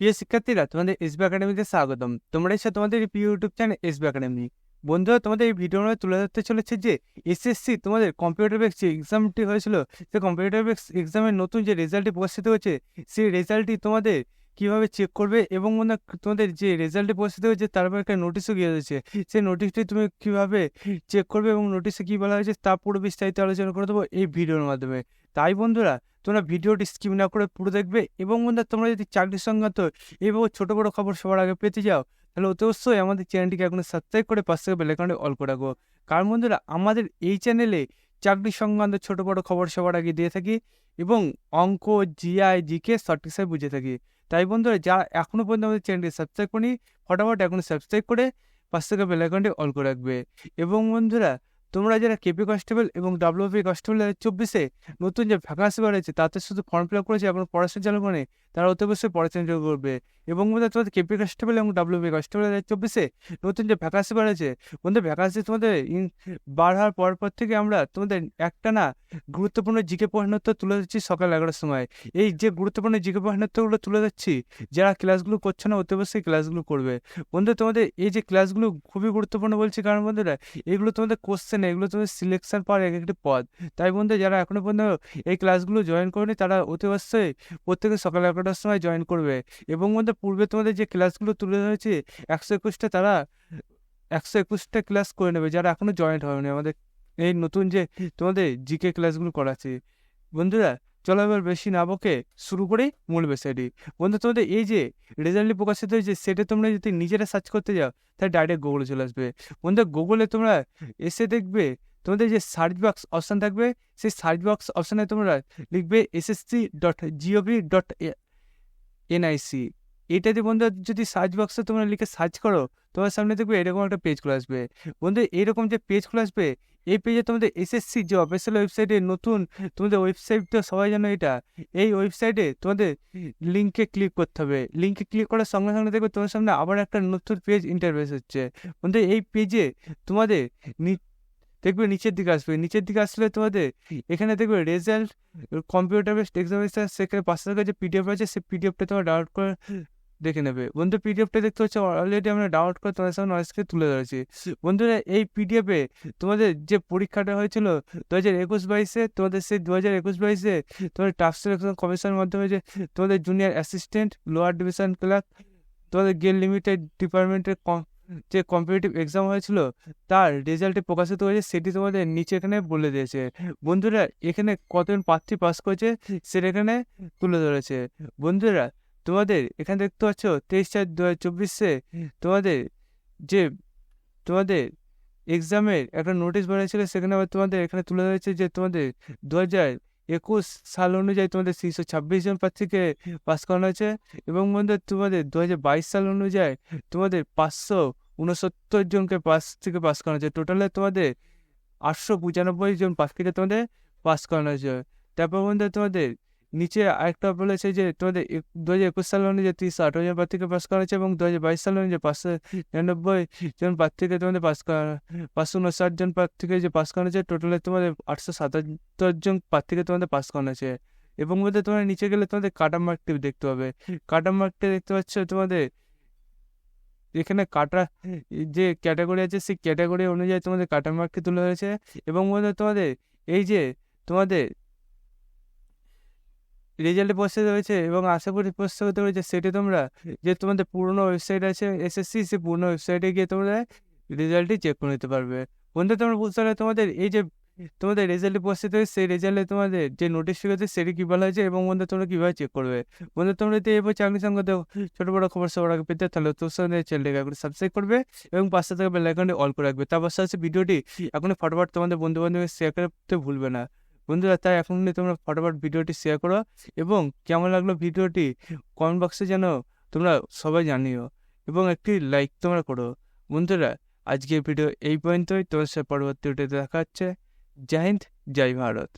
প্রিয় শিক্ষার্থীরা, তোমাদের এসবি একাডেমিতে স্বাগতম। তোমরা এসে তোমাদের এই প্রিয় ইউটিউব চ্যানেল এসবি একাডেমি। বন্ধুরা, তোমাদের এই ভিডিওর মধ্যে তুলে ধরতে চলেছে যে এসএসসি তোমাদের কম্পিউটার বেস যে এক্সামটি হয়েছিল, সেই কম্পিউটার বেস এক্সামের নতুন যে রেজাল্টটি প্রকাশিত হয়েছে, সেই রেজাল্টটি তোমাদের কিভাবে চেক করবে এবং তোমাদের যে রেজাল্টটি প্রকাশিত হয়েছে তারপর একটা নোটিশও গিয়ে রয়েছে, সেই নোটিশটি তুমি কিভাবে চেক করবে এবং নোটিশে কি বলা হয়েছে তা পুরো বিস্তারিত আলোচনা করে দেবো এই ভিডিওর মাধ্যমে। তাই বন্ধুরা, তোমরা ভিডিওটি স্কিপ না করে পুরো দেখবে। এবং বন্ধুরা, তোমরা যদি চাকরি সংক্রান্ত এইভাবে ছোট বড় খবর সবার আগে পেতে যাও, তাহলে অতি অবশ্যই আমাদের চ্যানেলটিকে এখন সাবস্ক্রাইব করে পাশে বেল আইকনটি অল করে রাখো। কারণ বন্ধুরা, আমাদের এই চ্যানেলে চাকরি সংক্রান্ত ছোট বড় খবর সবার আগে দিয়ে থাকি এবং অঙ্ক, জিআই, জিকে সঠিক হিসাবে বুঝে থাকি। তাই বন্ধুরা, যারা এখনো পর্যন্ত আমাদের চ্যানেলটি সাবস্ক্রাইব করেনি, ফটাফট এখন সাবস্ক্রাইব করে পাশ থেকে বেল আইকনটি অল করে রাখবে। এবং বন্ধুরা, তোমরা যারা কেপি কনস্টেবল এবং ডাব্লিউপি কনস্টেবল 2024-এ নতুন যে ভ্যাকান্সি বেড়েছে তাতে শুধু ফর্ম ফিল আপ করেছে এখন পড়াশোনা চালু করে, তারা অতি অবশ্যই পড়াশোনা চালু করবে। এবং বন্ধুরা, তোমাদের কেপি কনস্টেবল এবং ডাব্লিউপি কনস্টেবল 2024-এ নতুন যে ভ্যাকান্সি বেড়েছে, বন্ধু ভ্যাকান্সি তোমাদের বার হওয়ার পর থেকে আমরা তোমাদের একটা না গুরুত্বপূর্ণ জিকে প্রশ্নোত্তর তুলে দিচ্ছি সকাল 11টার সময়। এই যে গুরুত্বপূর্ণ জিকে প্রশ্নোত্তরগুলো তুলে দিচ্ছি, যারা ক্লাসগুলো করছে না অতি অবশ্যই ক্লাসগুলো করবে। বন্ধু, তোমাদের এই যে ক্লাসগুলো খুবই গুরুত্বপূর্ণ বলছি, কারণ বন্ধুরা এগুলো তোমাদের কোশ্চেন, এগুলো তোমাদের সিলেকশন পাওয়ার এক একটি পদ। তাই বন্ধু, যারা এখনো পর্যন্ত এই ক্লাসগুলো জয়েন করেনি তারা অতি অবশ্যই প্রত্যেকে সকাল 11টার সময় জয়েন করবে। এবং বন্ধু, পূর্বে তোমাদের যে ক্লাসগুলো তুলে ধরেছে 121টা, তারা 121টা ক্লাস করে নেবে যারা এখনো জয়েন্ট হয়নি আমাদের এই নতুন যে তোমাদের জিকে ক্লাসগুলো করাচ্ছে। বন্ধুরা, চলো এবার বেশি না বকে শুরু করি মূল বিষয়টি। বন্ধু, তোমাদের এই যে রেজাল্টটি প্রকাশিত হয়েছে সেটা তোমরা যদি নিজেরা সার্চ করতে যাও তাহলে ডাইরেক্ট গুগলে চলে আসবে। বন্ধু, গুগলে তোমরা এসে দেখবে তোমাদের যে সার্চ বক্স অপশান থাকবে, সেই সার্চ বক্স অপশানে তোমরা লিখবে ssc.gov.nic। এটাতে বন্ধু যদি সার্চ বক্সে তোমরা লিখে সার্চ করো, তোমার সামনে দেখবে এরকম একটা পেজ খুলে আসবে। বন্ধু, এরকম যে পেজ খুলে আসবে, এই পেজে তোমাদের এসএসসি যে অফিসিয়াল ওয়েবসাইটে নতুন তোমাদের ওয়েবসাইট তো সবাই জানো এটা, এই ওয়েবসাইটে তোমাদের লিঙ্কে ক্লিক করতে হবে। লিঙ্কে ক্লিক করার সঙ্গে সঙ্গে দেখবে তোমার সামনে আবার একটা নতুন পেজ ইন্টারফেস হচ্ছে। বন্ধু, এই পেজে তোমাদের দেখবে নিচের দিকে আসবে। নিচের দিকে আসলে তোমাদের এখানে দেখবে রেজাল্ট কম্পিউটার বেসড এক্সামিনেশন, সেখানে পাশে থাকা যে পিডিএফ আছে সেই পিডিএফটা তোমার ডাউনলোড করে দেখে নেবে। বন্ধু, পিডিএফটা দেখতে হচ্ছে অলরেডি আমরা ডাউনলোড করে তোমাদের সামনে আজকে তুলে ধরেছি। বন্ধুরা, এই পিডিএফে তোমাদের যে পরীক্ষাটা হয়েছিল 2021-22-এ, তোমাদের সেই 2021-22-এ তোমাদের টাস্ক সিলেকশন কমিশনের মাধ্যমে যে তোমাদের junior assistant, lower division clerk, তোমাদের গেল লিমিটেড ডিপার্টমেন্টের যে কম্পিটিটিভ এক্সাম হয়েছিল তার রেজাল্টে প্রকাশিত হয়েছে, সেটি তোমাদের নিচে এখানে বলে দিয়েছে। বন্ধুরা, এখানে কতজন প্রার্থী পাস করেছে সেটা এখানে তুলে ধরেছে। বন্ধুরা, তোমাদের এখানে দেখতে পাচ্ছ 23/4/2024-এ তোমাদের যে তোমাদের এক্সামের একটা নোটিশ বেরিয়েছিল, সেখানে আবার তোমাদের এখানে তুলে ধরেছে যে তোমাদের 2021 সাল অনুযায়ী তোমাদের 326 জন প্রার্থীকে পাস করানো হয়েছে। এবং বন্ধু, তোমাদের 2022 সাল অনুযায়ী তোমাদের 569 জনকে পাস করানো হয়েছে। টোটালে তোমাদের 895 জন প্রার্থীকে তোমাদের পাস করানো হয়েছে। তারপর বন্ধু, তোমাদের নিচে আরেকটা বলেছে যে তোমাদের 2021 সাল অনুযায়ী 318 জন প্রার্থীকে পাস করা হয়েছে এবং 2022 সাল অনুযায়ী 599 জন প্রার্থীকে তোমাদের 559 জন প্রার্থীকে যে পাস করানো হয়েছে। টোটালে তোমাদের 877 জন প্রার্থীকে তোমাদের পাস করানো হয়েছে। এবং বলতে তোমরা নিচে গেলে তোমাদের কাটা মার্কটি দেখতে পাবে। কাটা মার্কটি দেখতে পাচ্ছ তোমাদের এখানে কাটা যে ক্যাটাগরি আছে সেই ক্যাটাগরি অনুযায়ী তোমাদের কাটা মার্কটি তুলে ধরেছে। এবং বলতে তোমাদের এই যে তোমাদের রেজাল্টে প্রস্তুত হয়েছে এবং আশা করি প্রস্তুত হয়েছে, সেটি তোমরা যে তোমাদের পুরনো ওয়েবসাইট আছে এসএসসি, সেই পুরনো ওয়েবসাইটে গিয়ে তোমরা রেজাল্টটি চেক করে নিতে পারবে। বন্ধু, তোমরা বুঝতে পারলে তোমাদের এই যে তোমাদের রেজাল্টে প্রস্তুত হয়েছে সেই রেজাল্টে তোমাদের যে নোটিফিকেশন সেটি কী বলা হয়েছে এবং বন্ধু তোমরা কীভাবে চেক করবে। বন্ধু, তোমরা যদি এরপর চাকরি সংক্রান্ত ছোটো বড়ো খবর সবার আগে পেতে তাহলে তোর সঙ্গে চ্যানেলটাকে এখন সাবস্ক্রাইব করবে এবং পাশে থেকে বেল আইকনটি অল করে রাখবে। তার পাশে ভিডিওটি এখন ফটোফট তোমাদের বন্ধু বান্ধবের শেয়ার করতে ভুলবে না। বন্ধুরা, তাই এখন তোমরা ফটোফট ভিডিওটি শেয়ার করো এবং কেমন লাগলো ভিডিওটি কমেন্ট বক্সে যেন তোমরা সবাই জানিও এবং একটি লাইক তোমরা করো। বন্ধুরা, আজকের ভিডিও এই পর্যন্তই। তোমার সাথে পরবর্তী ভিডিওতে দেখা হচ্ছে। জয় হিন্দ, জয় ভারত।